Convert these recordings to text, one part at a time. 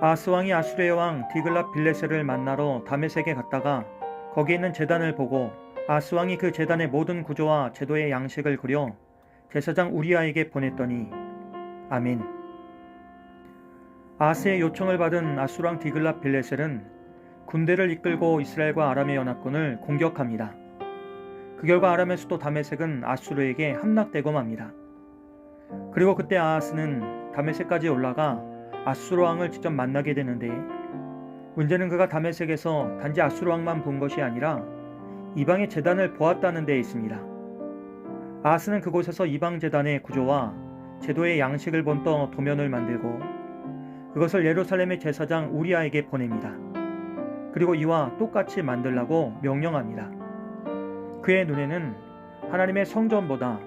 아하스 왕이 아수르의 왕 디글랏 빌레셀을 만나러 다메섹에 갔다가 거기에 있는 제단을 보고 아하스 왕이 그 제단의 모든 구조와 제도의 양식을 그려 제사장 우리아에게 보냈더니 아멘. 아하스의 요청을 받은 아수르 왕 디글랏 빌레셀은 군대를 이끌고 이스라엘과 아람의 연합군을 공격합니다. 그 결과 아람의 수도 다메섹은 아수르에게 함락되고 맙니다. 그리고 그때 아하스는 다메섹까지 올라가 아수르 왕을 직접 만나게 되는데, 문제는 그가 다메섹에서 단지 아수르 왕만 본 것이 아니라 이방의 제단을 보았다는 데 있습니다. 아하스는 그곳에서 이방 제단의 구조와 제도의 양식을 본떠 도면을 만들고 그것을 예루살렘의 제사장 우리아에게 보냅니다. 그리고 이와 똑같이 만들라고 명령합니다. 그의 눈에는 하나님의 성전보다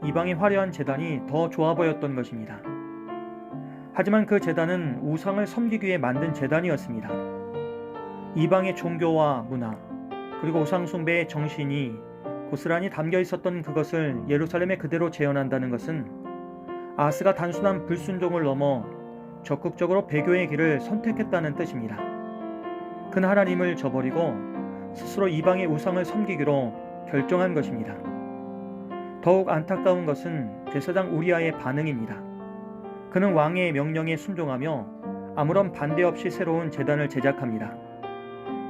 이방의 화려한 제단이 더 좋아 보였던 것입니다. 하지만 그 제단은 우상을 섬기기 위해 만든 제단이었습니다. 이방의 종교와 문화, 그리고 우상 숭배의 정신이 고스란히 담겨 있었던 그것을 예루살렘에 그대로 재현한다는 것은 아하스가 단순한 불순종을 넘어 적극적으로 배교의 길을 선택했다는 뜻입니다. 그는 하나님을 저버리고 스스로 이방의 우상을 섬기기로 결정한 것입니다. 더욱 안타까운 것은 제사장 우리아의 반응입니다. 그는 왕의 명령에 순종하며 아무런 반대 없이 새로운 제단을 제작합니다.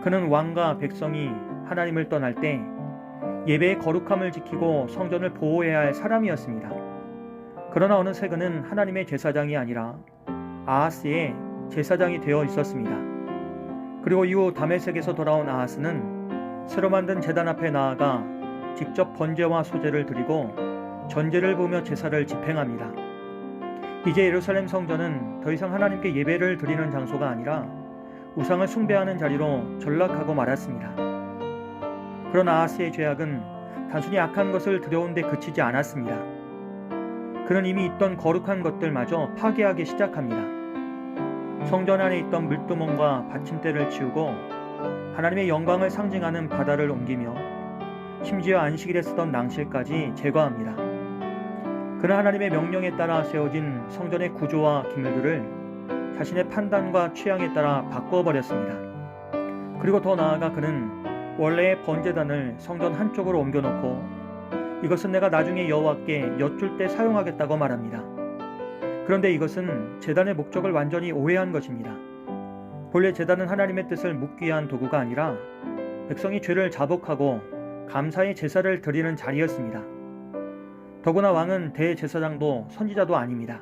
그는 왕과 백성이 하나님을 떠날 때 예배의 거룩함을 지키고 성전을 보호해야 할 사람이었습니다. 그러나 어느새 그는 하나님의 제사장이 아니라 아하스의 제사장이 되어 있었습니다. 그리고 이후 다메섹에서 돌아온 아하스는 새로 만든 제단 앞에 나아가 직접 번제와 소제를 드리고 전제를 보며 제사를 집행합니다. 이제 예루살렘 성전은 더 이상 하나님께 예배를 드리는 장소가 아니라 우상을 숭배하는 자리로 전락하고 말았습니다. 그러나 아하스의 죄악은 단순히 악한 것을 들여온 데 그치지 않았습니다. 그는 이미 있던 거룩한 것들마저 파괴하기 시작합니다. 성전 안에 있던 물두멍과 받침대를 치우고 하나님의 영광을 상징하는 바다를 옮기며 심지어 안식일에 쓰던 낭실까지 제거합니다. 그는 하나님의 명령에 따라 세워진 성전의 구조와 기물들을 자신의 판단과 취향에 따라 바꿔버렸습니다. 그리고 더 나아가 그는 원래의 번제단을 성전 한쪽으로 옮겨놓고 이것은 내가 나중에 여호와께 여쭐 때 사용하겠다고 말합니다. 그런데 이것은 제단의 목적을 완전히 오해한 것입니다. 본래 제단은 하나님의 뜻을 묻기 위한 도구가 아니라 백성이 죄를 자복하고 감사의 제사를 드리는 자리였습니다. 더구나 왕은 대제사장도 선지자도 아닙니다.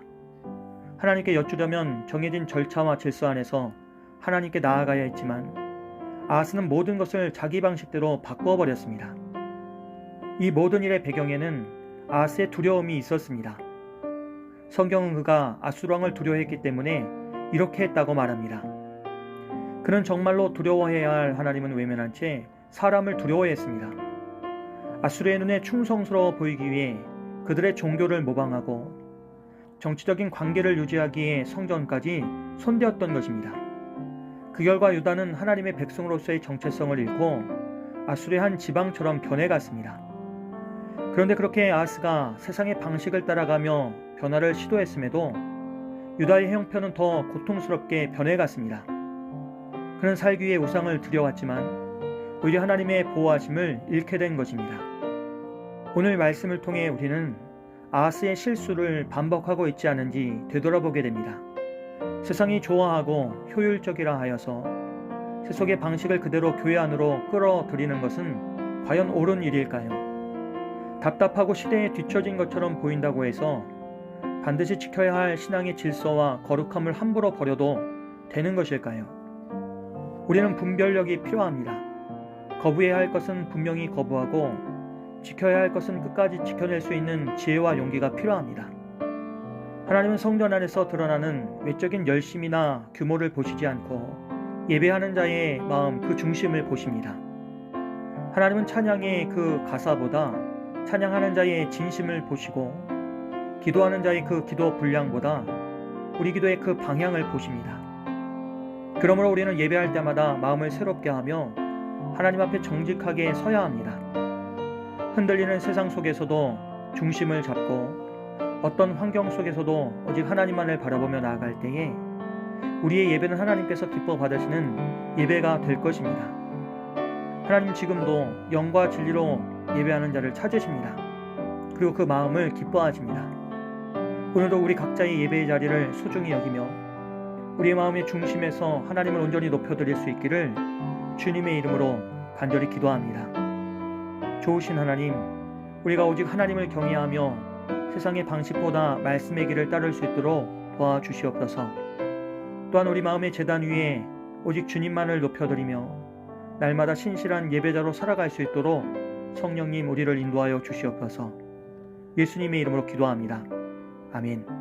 하나님께 여쭈려면 정해진 절차와 질서 안에서 하나님께 나아가야 했지만 아하스는 모든 것을 자기 방식대로 바꿔버렸습니다. 이 모든 일의 배경에는 아하스의 두려움이 있었습니다. 성경은 그가 아수르 왕을 두려워했기 때문에 이렇게 했다고 말합니다. 그는 정말로 두려워해야 할 하나님은 외면한 채 사람을 두려워했습니다. 아수르의 눈에 충성스러워 보이기 위해 그들의 종교를 모방하고 정치적인 관계를 유지하기 위해 성전까지 손대었던 것입니다. 그 결과 유다는 하나님의 백성으로서의 정체성을 잃고 아수르의 한 지방처럼 변해갔습니다. 그런데 그렇게 아하스가 세상의 방식을 따라가며 변화를 시도했음에도 유다의 형편은 더 고통스럽게 변해갔습니다. 그는 살기 위해 우상을 두려웠지만 오히려 하나님의 보호하심을 잃게 된 것입니다. 오늘 말씀을 통해 우리는 아하스의 실수를 반복하고 있지 않은지 되돌아보게 됩니다. 세상이 좋아하고 효율적이라 하여서 세속의 방식을 그대로 교회 안으로 끌어들이는 것은 과연 옳은 일일까요? 답답하고 시대에 뒤처진 것처럼 보인다고 해서 반드시 지켜야 할 신앙의 질서와 거룩함을 함부로 버려도 되는 것일까요? 우리는 분별력이 필요합니다. 거부해야 할 것은 분명히 거부하고 지켜야 할 것은 끝까지 지켜낼 수 있는 지혜와 용기가 필요합니다. 하나님은 성전 안에서 드러나는 외적인 열심이나 규모를 보시지 않고 예배하는 자의 마음 그 중심을 보십니다. 하나님은 찬양의 그 가사보다 찬양하는 자의 진심을 보시고 기도하는 자의 그 기도 분량보다 우리 기도의 그 방향을 보십니다. 그러므로 우리는 예배할 때마다 마음을 새롭게 하며 하나님 앞에 정직하게 서야 합니다. 흔들리는 세상 속에서도 중심을 잡고 어떤 환경 속에서도 오직 하나님만을 바라보며 나아갈 때에 우리의 예배는 하나님께서 기뻐 받으시는 예배가 될 것입니다. 하나님 지금도 영과 진리로 예배하는 자를 찾으십니다. 그리고 그 마음을 기뻐하십니다. 오늘도 우리 각자의 예배의 자리를 소중히 여기며 우리의 마음의 중심에서 하나님을 온전히 높여드릴 수 있기를 주님의 이름으로 간절히 기도합니다. 좋으신 하나님, 우리가 오직 하나님을 경외하며 세상의 방식보다 말씀의 길을 따를 수 있도록 도와주시옵소서. 또한 우리 마음의 제단 위에 오직 주님만을 높여드리며 날마다 신실한 예배자로 살아갈 수 있도록 성령님 우리를 인도하여 주시옵소서. 예수님의 이름으로 기도합니다. 아멘.